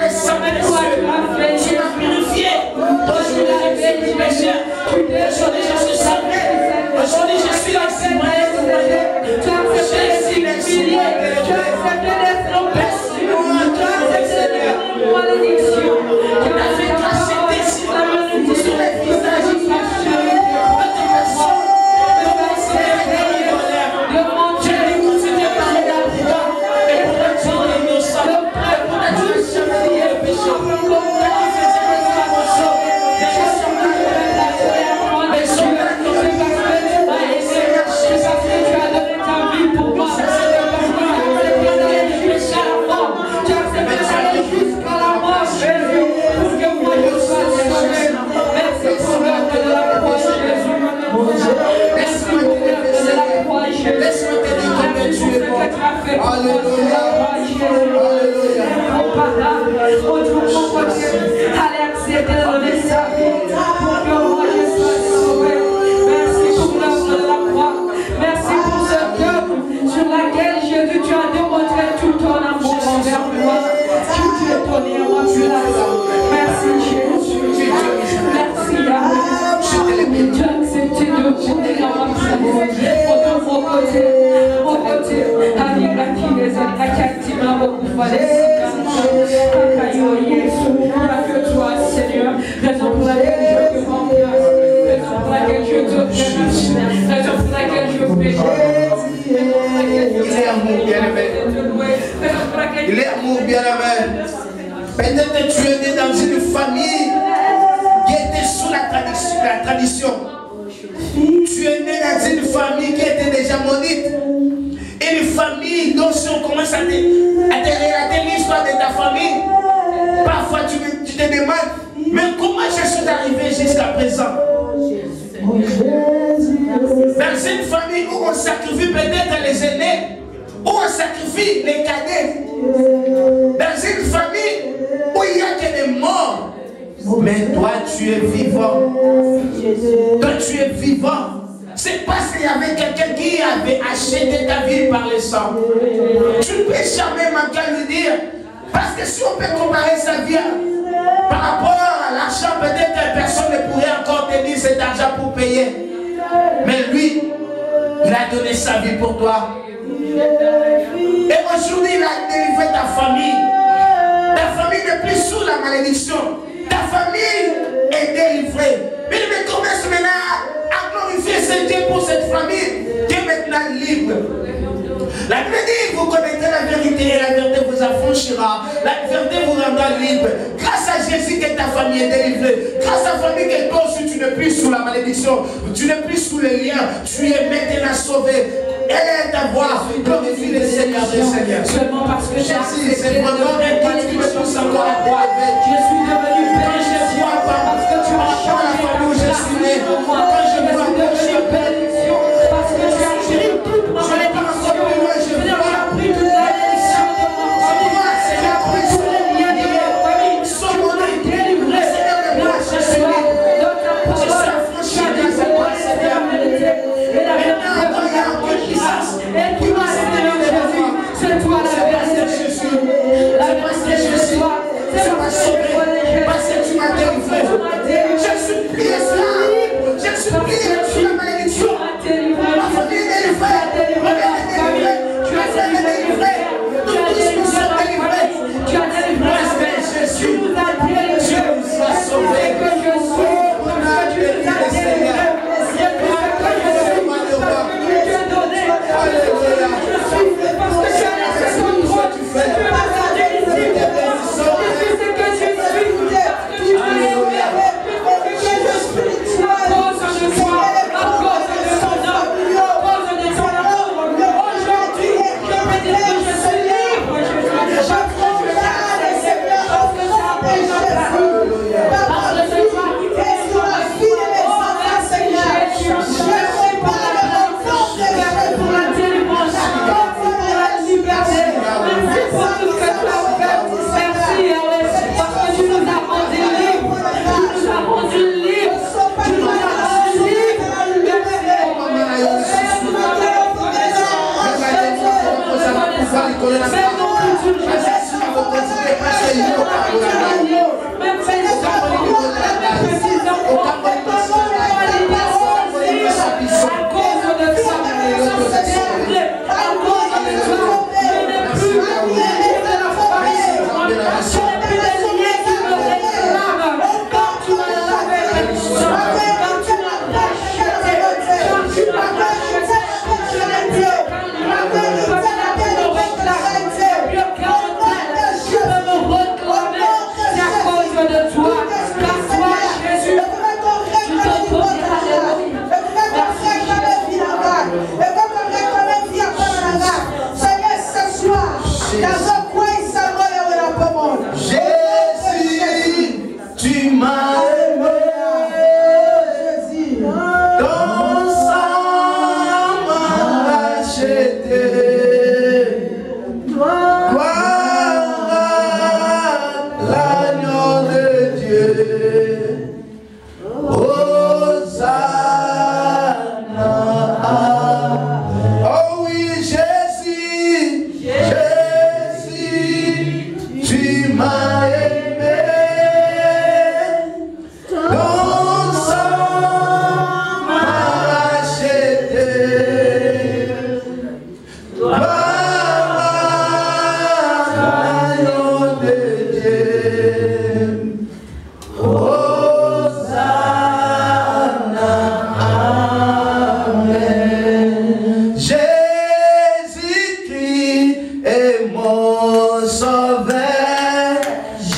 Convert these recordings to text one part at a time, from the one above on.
le sang précieux. Tu m'as purifié. Aujourd'hui, je suis pécheur. Aujourd'hui, je suis sauvé. Aujourd'hui, je suis accepté. Tu as accepté d'être humilié. Tu as accepté d'être oppressé. Tu as accepté de malédiction. Tu as fait accepter sur les visages de ta personne. Il est amour bien-aimé. Peut-être que tu es né dans une famille qui était sous la tradition. Tu es né dans une famille qui était déjà maudite. Et une famille dont si on commence à te relater l'histoire de ta famille, parfois tu te demandes, mais comment je suis arrivé jusqu'à présent? Dans une famille où on sacrifie peut-être les aînés, où on sacrifie les cadets. Dans une famille où il n'y a que des morts. Mais toi, tu es vivant. Toi, tu es vivant. C'est parce qu'il y avait quelqu'un qui avait acheté ta vie par le sang. Tu ne peux jamais manquer à lui dire. Parce que si on peut comparer sa vie par rapport à l'argent, peut-être personne ne pourrait encore te dire cet argent pour payer. Mais lui, il a donné sa vie pour toi. Et aujourd'hui, il a délivré ta famille. Ta famille n'est plus sous la malédiction. Ta famille est délivrée. Mais il commence maintenant à glorifier ce Dieu pour cette famille qui est maintenant libre. La Bible dit, vous connaîtrez la vérité et la vérité vous affranchira. La vérité vous rendra libre. Grâce à Jésus que ta famille est délivrée. Grâce à la famille que toi aussi tu n'es plus sous la malédiction. Tu n'es plus sous les liens. Tu es maintenant sauvé. Elle est ta voix. Glorifie le Seigneur des Seigneurs. Seulement parce que Jésus, c'est vraiment un Dieu qui me pousse encore à croire. Je suis devenu père. Je vois pas parce que tu m'as changé la famille où je suis né. Quand je vois que je suis bénédiction. Parce que tu as pris toute ma malédiction. Tu as pris toute la malédiction de mon famille. Tu as pris tous les liens de ma famille. Tu m'as délivré. Grâce à toi, dans ta parole, tu as dit que moi c'est la vérité. Et la vérité vous affranchira. Et tu m'as Seigneur Jésus. C'est toi la vérité. La vérité c'est toi. C'est toi.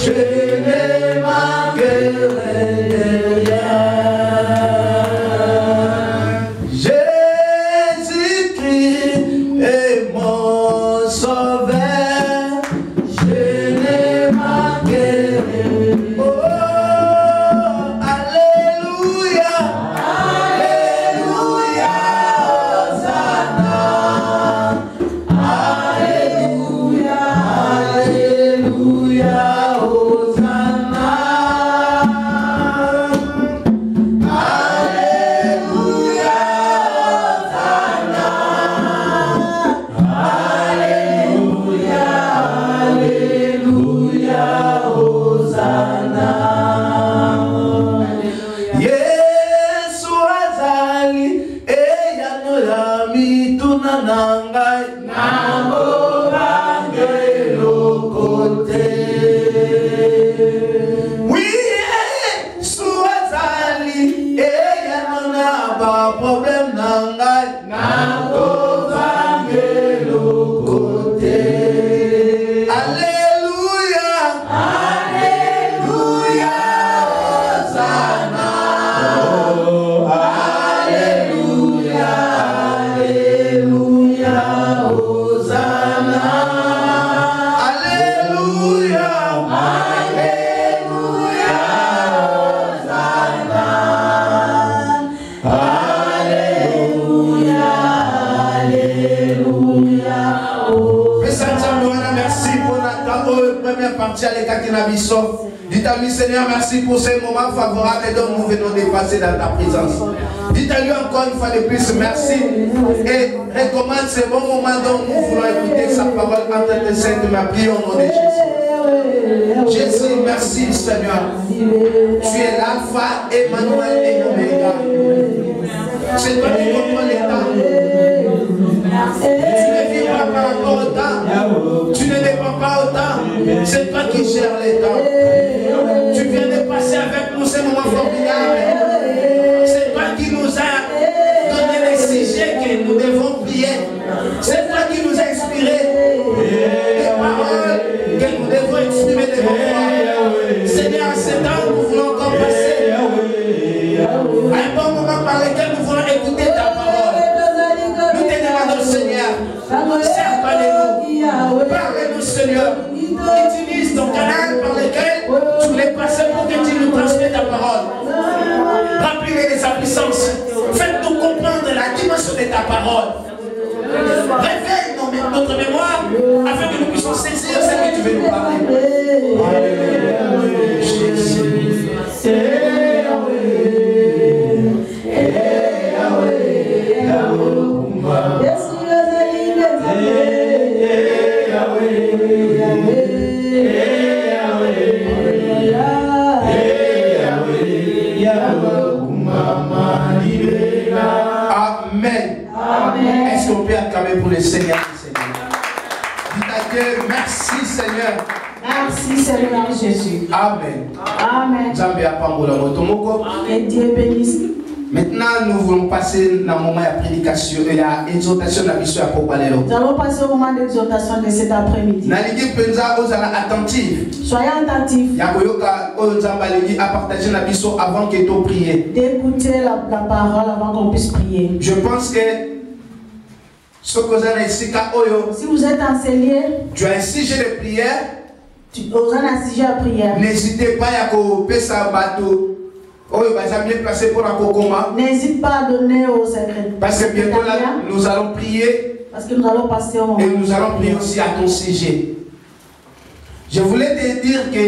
Je ne manquerai de rien. Jésus-Christ est mon sauveur. Je ne manquerai. Oh, alléluia, alléluia, Hosanna. Alléluia, alléluia, Hosanna. Alléluia, Hosanna. Yesu azali eyanola mituna nangai nango bangelo kote. Oui, Yesu azali eyanola ba problème nangai nango bangelo kote. Alléluia, alléluia, Hosanna. Oh, alléluia, alléluia, Hosanna. Alléluia, alléluia, Hosanna. Alléluia, alléluia. Merci pour notre première partie à l'Ekakinabisson. Dites-lui, Seigneur, merci pour ces moments favorables dont nous venons de passer dans ta présence. Dites-lui encore une fois de plus, merci. Et recommande ces bons moments dont nous voulons écouter sa parole entre tes saintes mains. Prions au nom de Jésus. Jésus, merci Seigneur. Tu es l'alpha, Emmanuel et Omega. C'est toi qui contrôles les temps. Tu ne vis pas par rapport au temps. Tu ne dépends pas au temps. C'est toi qui gères les temps. Tu viens de passer avec nous ces moments formidables. C'est toi qui nous as donné les sujets que nous devons prier. C'est toi qui nous as inspiré les paroles que nous devons exprimer devant toi. Seigneur, c'est temps nous voulons encore passer un bon moment par lequel nous voulons écouter ta parole. Nous te demandons, Seigneur, serve-nous. Parle-nous, Seigneur. Utilise ton canal par lequel tu voulais passer pour que tu nous transmettes ta parole. Remplis-les de sa puissance. Faites-nous comprendre la dimension de ta parole. Réveille notre mémoire afin que nous puissions saisir ce que tu veux nous parler. Alléluia. Jésus. Amen. Amen. Est-ce qu'on peut acclamer pour le Seigneur? Dites à Dieu, merci Seigneur. Merci Seigneur Jésus. Amen. Amen. Et Dieu bénisse. Maintenant, nous voulons passer dans le moment de prédication et la exhortation de la mission à Pobalero. Nous allons passer au moment d'exhortation de cet après-midi. Soyez attentifs. D'écouter la parole avant qu'on puisse prier. Je pense que si vous êtes en cellier, tu as un sujet de prière. Vous avez un sujet à prière. N'hésitez pas à couper sa bateau. N'hésite pas à donner aux secrétaires. Parce que bientôt là, nous allons prier. Parce que nous allons passer au moment. Et nous allons prier aussi à ton sujet. Je voulais te dire que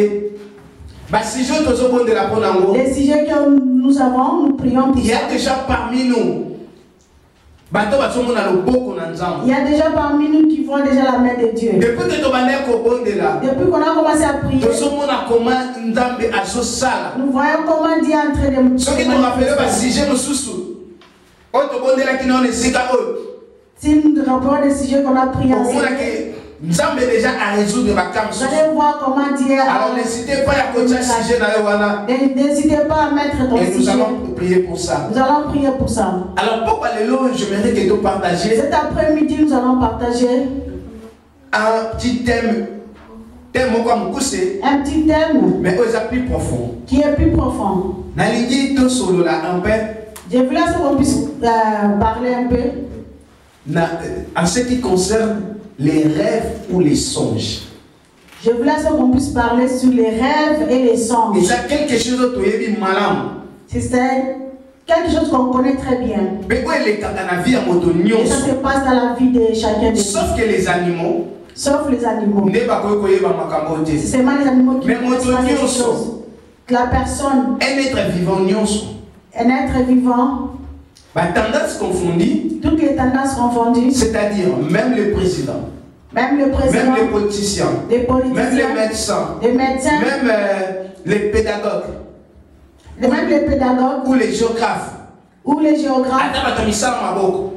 les sujets que nous avons, nous prions pour ça. Il y a déjà parmi nous. Il y a déjà parmi nous qui voient déjà la main de Dieu. Depuis qu'on a commencé à prier, nous voyons comment Dieu est en train de nous si nous rappelons des sujets qu'on a prié ensemble, Nous avons déjà à résoudre ma cam. Vous allez voir comment Dieu a... Alors n'hésitez pas à continuer ce sujet. N'hésitez pas à mettre ton sujet. Et nous allons prier pour ça. Nous allons prier pour ça. Alors pourquoi les lots, je voudrais que nous partagions. Cet après-midi, nous allons partager un petit thème Un petit thème mais plus profond. Qui est plus profond. Je voulais qu'on puisse parler un peu en ce qui concerne les rêves ou les songes. Je voulais qu'on puisse parler sur les rêves et les songes. Et ça quelque chose de c'est quelque chose qu'on connaît très bien. Et ça se passe dans la vie de chacun de nous. Sauf que les animaux. Sauf les animaux. C'est seulement les animaux qui peuvent faire des choses. La personne. Un être vivant. Un être vivant. Tendance confondue. Toutes les tendances confondues. C'est-à-dire même le président. Même le président. Même les politiciens. Même les médecins. Même les pédagogues. Même les pédagogues. Ou les géographes. Ou les géographes.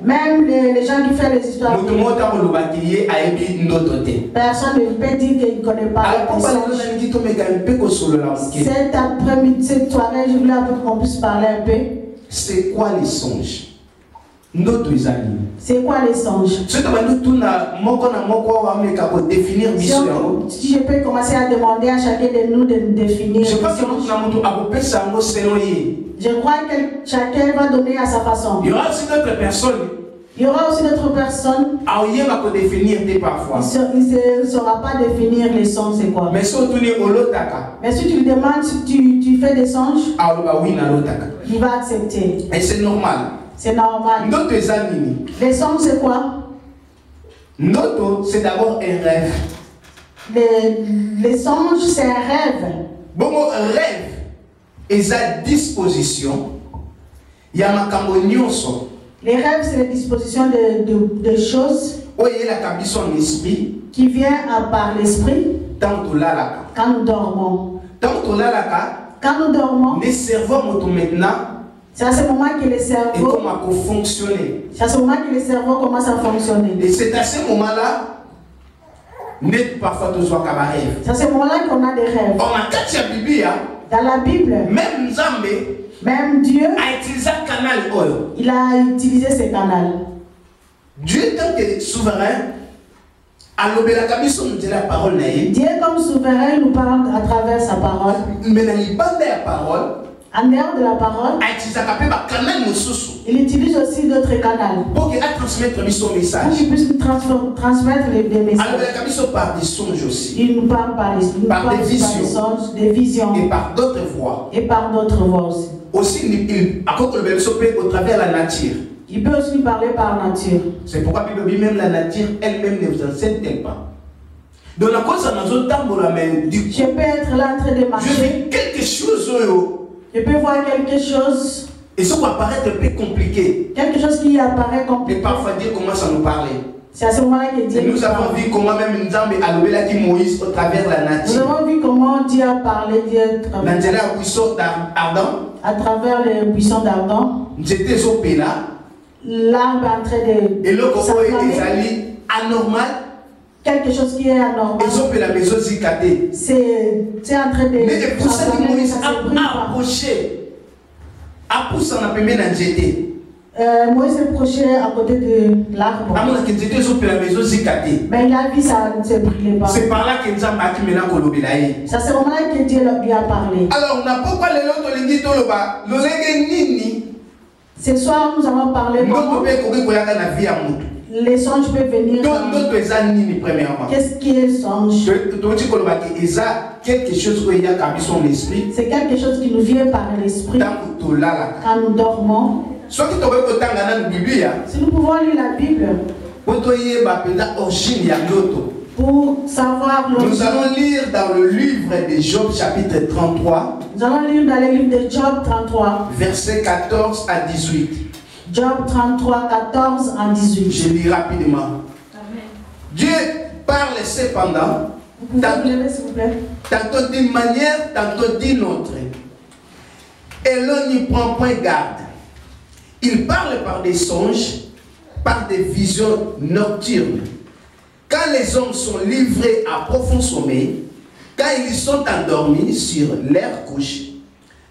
Même les gens qui font les histoires. Personne ne peut dire qu'il ne connaît pas. Cet après-midi, cette soirée, je voulais qu'on puisse parler un peu. C'est quoi les songes? C'est quoi les songes? Si je peux commencer à demander à chacun de nous de définir. Je pense que je crois que chacun va donner à sa façon. Il y aura aussi d'autres personnes. Il y aura aussi d'autres personnes. Il ne saura pas définir les songes, c'est quoi. Mais si tu lui demandes si tu fais des songes, il va accepter. Et c'est normal. C'est normal. Les songes, c'est quoi? C'est d'abord un rêve. Les songes, c'est un rêve. Bon, rêve est à disposition. Il y a ma cambonioso. Les rêves, c'est la disposition de choses qui vient par l'esprit quand nous dormons. Quand nous dormons, le cerveau maintenant, c'est à ce moment que le cerveau fonctionner. C'est à ce moment que le cerveau commence à fonctionner. Et c'est à ce moment-là, parfois tu sois cabaret. C'est à ce moment-là qu'on a des rêves. Dans la Bible, même Dieu a utilisé un canal oil. Il a utilisé ce canal. Dieu tant que souverain, Dieu comme souverain nous parle à travers sa parole. Mais dans les bandes de la parole, en dehors de la parole, il utilise aussi d'autres canaux pour qu'il puisse transmettre des messages. Il nous parle par des visions. Des visions. Et par d'autres voix. Et par d'autres voix aussi. Aussi, il au travers de la nature. Il peut aussi nous parler par nature. C'est pourquoi même la nature elle-même ne vous enseigne pas. Donc la cause je peux être là en train de marcher. Je vis quelque chose. Je peux voir quelque chose. Et ça va paraître un peu compliqué. Quelque chose qui apparaît compliqué. Et parfois Dieu commence à nous parler. C'est à ce moment-là que Dieu nous avons vu comment même Nzambe a dit Moïse au travers de la nature. Nous avons vu comment Dieu a parlé à travers les buissons d'Ardent. J'étais au Péla. L'arbre en train de. Et le coco est anormal. Quelque chose qui est anormal. C'est en train de. Mais pour ça que Moïse a approché. Moïse s'est approché à côté de l'arbre. Mais il a vu ça ne se brûlait pas. C'est par là que nous avons dit. C'est à ce moment-là que Dieu lui a parlé. Alors, on n'a pas parlé de ce soir, nous allons parler de les songes peuvent venir. Qu'est-ce qui est songe? Quelque chose qui a cabi son esprit. C'est quelque chose qui nous vient par l'esprit quand nous dormons. Si nous pouvons lire la Bible pour savoir nous allons lire dans le livre de Job chapitre 33. Nous allons lire dans le livre de Job 33. Versets 14 à 18. Job 33, 14 à 18. Je lis rapidement. Amen. Dieu parle cependant, tantôt d'une manière, tantôt d'une autre. Et l'on n'y prend point garde. Il parle par des songes, par des visions nocturnes. Quand les hommes sont livrés à profond sommeil, quand ils sont endormis sur leur couche,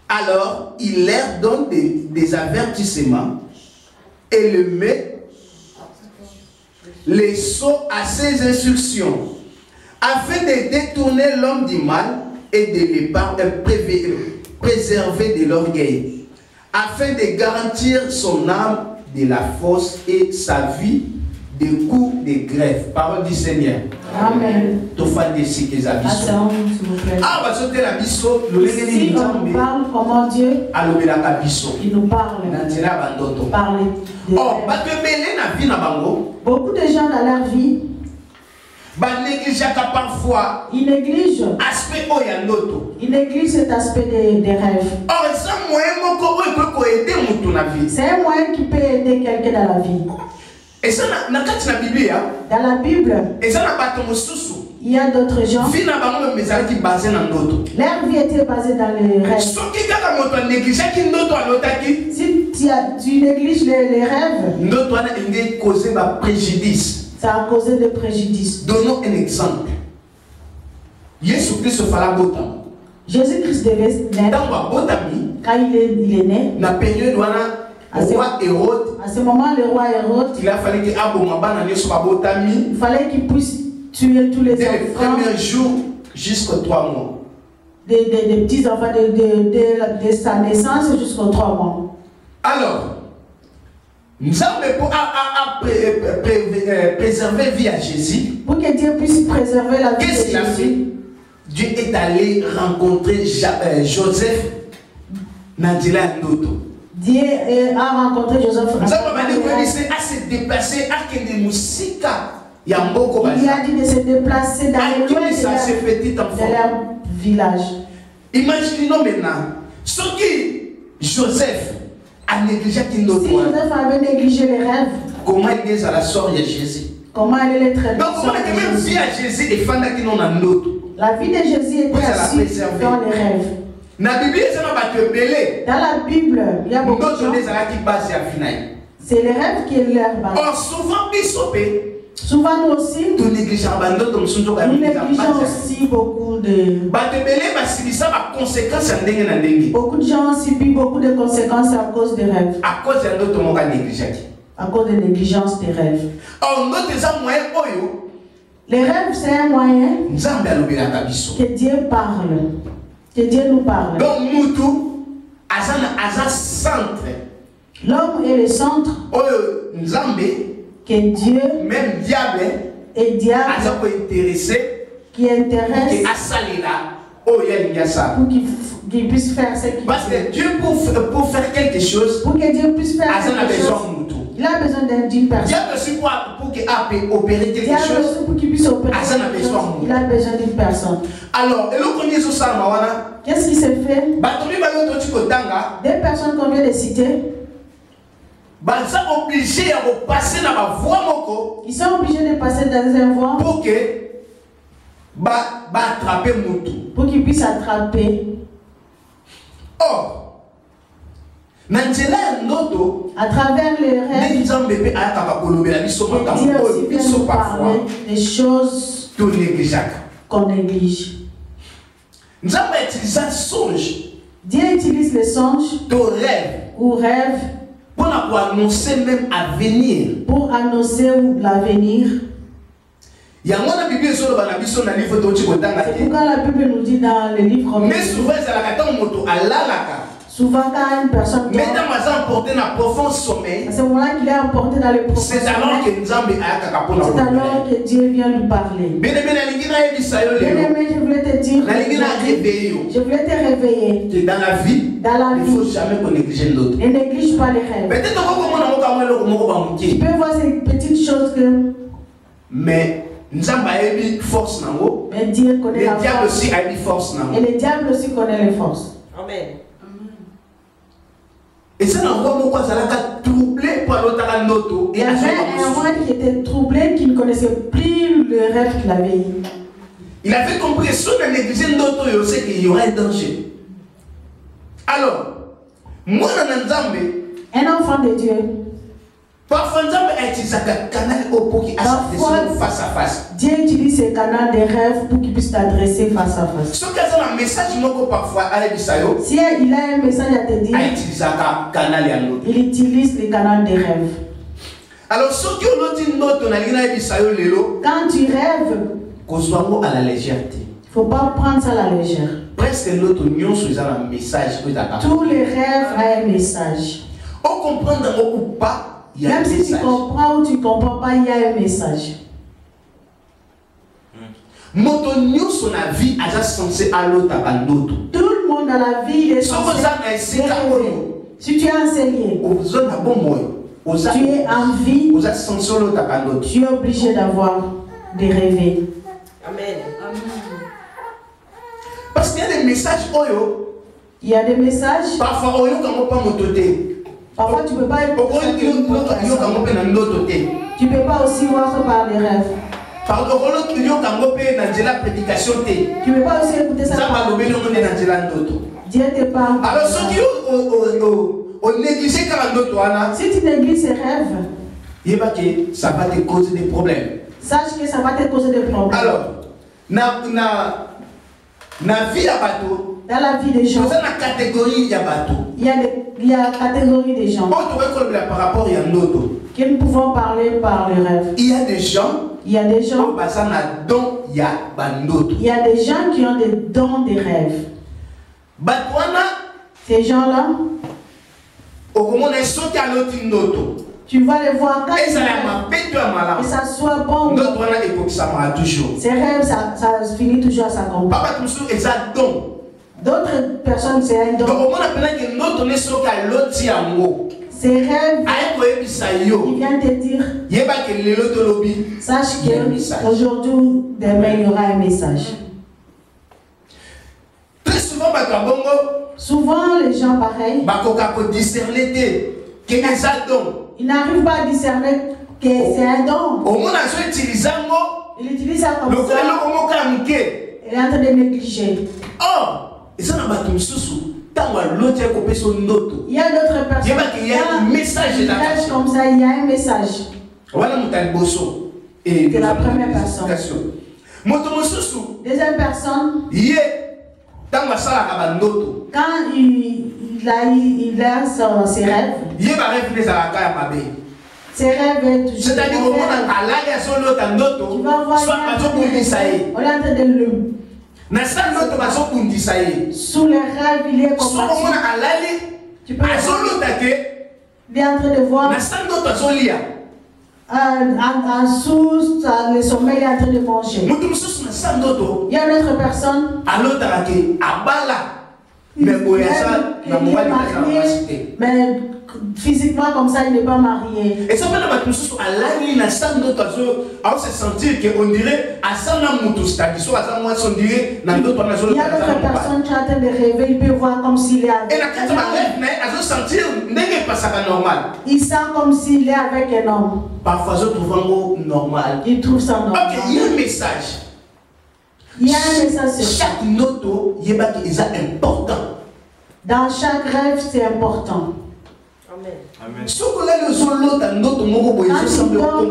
alors il leur donne des avertissements et le met les sots à ses instructions. afin de détourner l'homme du mal et de préserver de l'orgueil, afin de garantir son âme de la force et sa vie des coups de grève. Parole du Seigneur. Amen. Ici, on parle comment Dieu, il nous parle. Beaucoup de gens dans leur vie, parfois, ils négligent cet aspect des rêves. C'est un moyen qui peut aider quelqu'un dans la vie. Dans la Bible, il y a d'autres gens, leur vie était basée dans les rêves. Si tu négliges les rêves, ça a causé des préjudices. Donnons un exemple. Jésus-Christ devait naître. Quand il est né, à ce moment, le roi Hérode, il fallait qu'il puisse tuer tous les enfants. Dès le premier jour jusqu'aux 3 mois. Des petits enfants de sa naissance jusqu'aux 3 mois. Alors, nous avons préserver vie à Jésus. Pour que Dieu puisse préserver la vie de Jésus. Qu'est-ce qu'il a fait? Dieu est allé rencontrer Joseph Nandila Ndoto. Dieu a rencontré Joseph. Nous avons dit à se déplacer à que musique. Il a dit de se déplacer dans les loin de leur village. Imaginons maintenant ce qui Joseph a négligé. Si Joseph avait négligé les rêves, comment il est à la sorte de Jésus? Comment elle est traitée? Donc comment même vie à Jésus et fanda qui n'ont un autre. La vie de Jésus était assise dans les rêves. Dans la Bible, il y a beaucoup de gens. C'est les rêves qui est leur base. Or souvent nous aussi, nous négligeons aussi beaucoup de... Beaucoup de gens subissent beaucoup de conséquences à cause des rêves. À cause de négligence des rêves. Les rêves, c'est un moyen que Dieu parle. Que Dieu nous parle. Donc, l'homme est le centre. Que Dieu, même diable, qui intéresse pour qu'il puisse faire ce qu'il veut. Parce que Dieu, pour faire quelque chose, pour que Dieu puisse faire quelque chose, il a besoin d'une personne. Dieu pour qu'il opérer quelque chose, pour qu'il puisse opérer quelque chose, il a besoin d'une personne. Alors, qu'est-ce qui s'est fait? Des personnes qu'on vient de citer, ils sont obligés de passer dans un voie pour qu'ils puissent attraper. Or, à travers les rêves, Dieu aussi vient nous parler des choses qu'on néglige. Dieu utilise les songes ou rêves pour annoncer même l'avenir. Pour annoncer l'avenir. C'est pourquoi la Bible nous dit dans le livre. Mais souvent quand une personne dort, à ce moment-là qu'il est emporté dans le profond sommeil, c'est alors que Dieu vient lui parler. Bien-aimé, je voulais te dire, je voulais te réveiller. Dans la vie, il ne faut jamais qu'on néglige l'autre. Ne néglige pas les rêves. Tu peux voir ces petites choses que... Mais Dieu connaît la force. Et le diable aussi connaît les forces. Amen. Et ça n'a pas troublé pour l'autre. Il y avait un roi qui était troublé, qui ne connaissait plus le rêve qu'il avait eu. Il avait compris que si on a négligé d'autres, il sait qu'il y aura un danger. Alors, moi, un enfant de Dieu, parfois, Dieu utilise ce canal de rêve pour qu'il puisse t'adresser face à face. Si il a un message à te dire, il utilise le canal de rêve. Alors, quand tu rêves, à la légèreté. Il ne faut pas prendre ça à la légère. Presque l'autre union sur un message. Tous les rêves ont un message. On comprend ou pas, il y a un message. Même si tu comprends ou tu ne comprends pas, il y a un message. Moto union sur la vie est censé à l'autre à l'autre. Tout le monde dans la vie est censé rêver. Si tu es enseigné, tu es en vie, tu es obligé d'avoir des rêves. Amen. Parce qu'il y a des messages. Il y a des messages. Parfois, tu ne peux pas écouter. Tu ne peux pas aussi voir par les rêves. Tu ne peux pas aussi écouter ça. Dieu te parle. Alors, si tu négliges ces rêves, ça va te causer des problèmes. Sache que ça va te causer des problèmes. Alors, dans la vie des gens, il y a catégorie des gens que nous pouvons parler par les rêves. Il y a des gens qui ont des dons des rêves. Ces gens-là, tu vas les voir quand et ça soit bon. Ces rêves, ça finit toujours à s'accomplir. D'autres personnes, c'est un don. Ces rêves, il vient te dire, sache qu'aujourd'hui, demain, il y aura un message. Très souvent, les gens pareils, ils n'arrivent pas à discerner que c'est un don. Il utilise ça comme ça. Il est en train de négliger. Il y a d'autres personnes qui ont un message comme ça, il y a un message. C'est la première personne. Deuxième personne, quand il a ses rêves, ses rêves est toujours. C'est-à-dire qu'on va voir, on est en train de le. Sous les rêves, il est combattu. Tu peux il est en train de voir. En sous, le sommeil est en train de manger. Il y a une autre personne. Mais physiquement comme ça, il n'est pas marié. Et ça fait se sentir qu'on dirait il y a d'autres personnes qui sont en train de rêver, il peut voir comme s'il est avec. Il sent comme s'il est avec un homme. Parfois, je trouve normal. Il trouve ça normal. Ok, il y a un message. Il y a un message. Chaque note est important. Dans chaque rêve, c'est important. Amen. Quand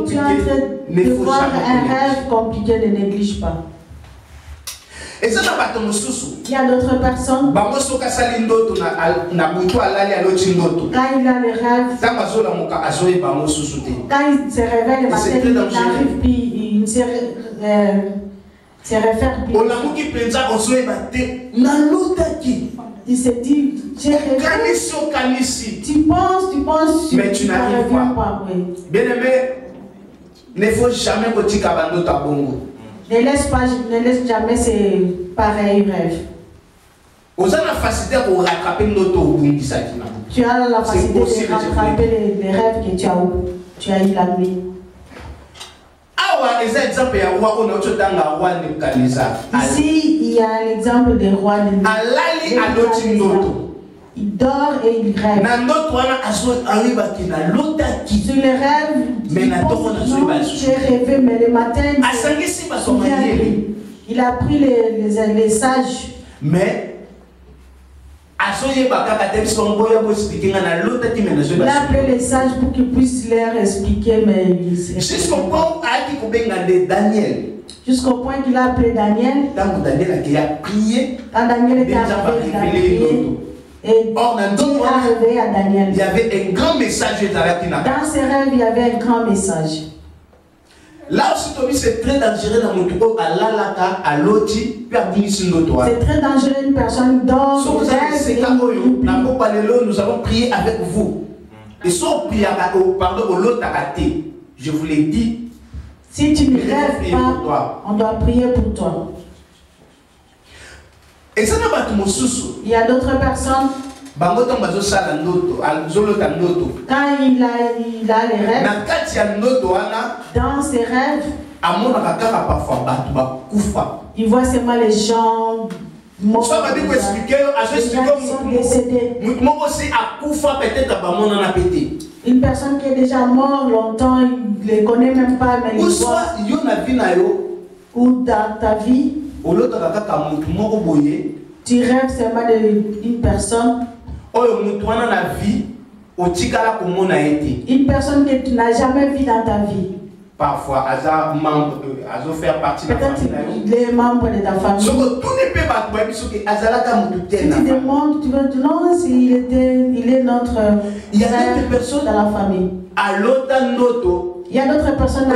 tu es en train de voir un rêve compliqué, ne néglige pas. Il y a d'autres personnes. Quand il a les rêves, quand il se réveille le matin, il n'arrive plus, il se réfère plus. Il se dit, j'ai rêvé. Tu penses, mais tu n'arrives pas. Oui. Bien aimé, il ne faut jamais que tu abandonnes ta bongo. Ne laisse jamais ces pareils rêves. Tu as la facilité de rattraper les rêves que tu as eu la nuit. Ici, il y a un exemple des rois de Nebuchadnezzar. Il dort et il rêve. Sur les rêves, j'ai rêvé, mais le matin, il a pris les sages. Mais il a appelé les sages pour qu'ils puissent leur expliquer, mais jusqu'au point qu'il a appelé Daniel. Quand Daniel était arrivé, il a prié. Et or, Dieu a révélé à Daniel. Il y avait un grand message. Dans ses rêves, il y avait un grand message. Là aussi, c'est très dangereux dans mon tour. C'est très dangereux une personne dort. Nous allons prier avec vous. Et si on prie pardon, au lot je vous l'ai dit. Si tu ne rêves pas, on doit prier pour toi. Et ça n'a pas de il y a d'autres personnes. Quand il a les rêves, dans ses rêves, il voit seulement les gens morts, les gens qui sont décédés. Une personne qui est déjà morte longtemps, il ne les connaît même pas, mais il voit. Ou dans ta vie, tu rêves seulement d'une personne. Une personne que tu n'as jamais vue dans ta vie. Parfois, faire partie de la famille. Les membres de ta famille. Si tu demandes, tu vas dire non, il est notre frère dans la famille. Il y a d'autres personnes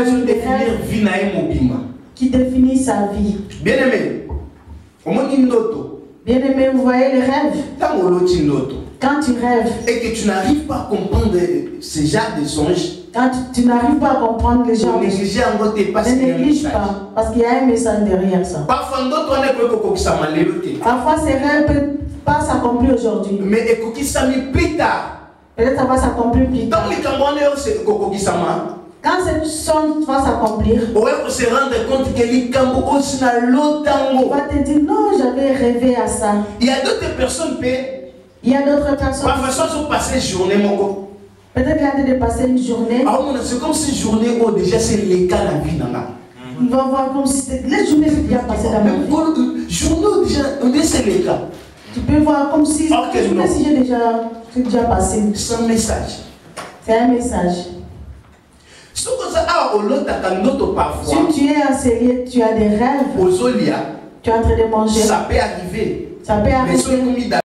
qui définissent sa vie. Bien-aimé, bien-aimé, vous voyez les rêves. Quand tu rêves et que tu n'arrives pas à comprendre ce genre de songes, quand tu n'arrives pas à comprendre les gens, ne néglige pas, parce qu'il y a un message derrière ça. Parfois ces rêves ne peuvent pas s'accomplir aujourd'hui. Mais plus tard. Peut-être ça va s'accomplir plus tard. Quand cette songe va s'accomplir, on va se rendre compte que on va te dire non, j'avais rêvé à ça. Il y a d'autres personnes Parfois, sont passées journée. Peut-être qu'il a de passer une journée. C'est comme si journée déjà c'est le cas la vie. Il va voir comme si les journées sont déjà passées dans ma vie. Journée déjà c'est le cas. Tu peux voir comme si les journées c'est déjà passé. C'est un message. C'est un message. Si tu es enseigné, tu as des rêves. Tu es en train de manger. Ça peut arriver. Ça peut arriver.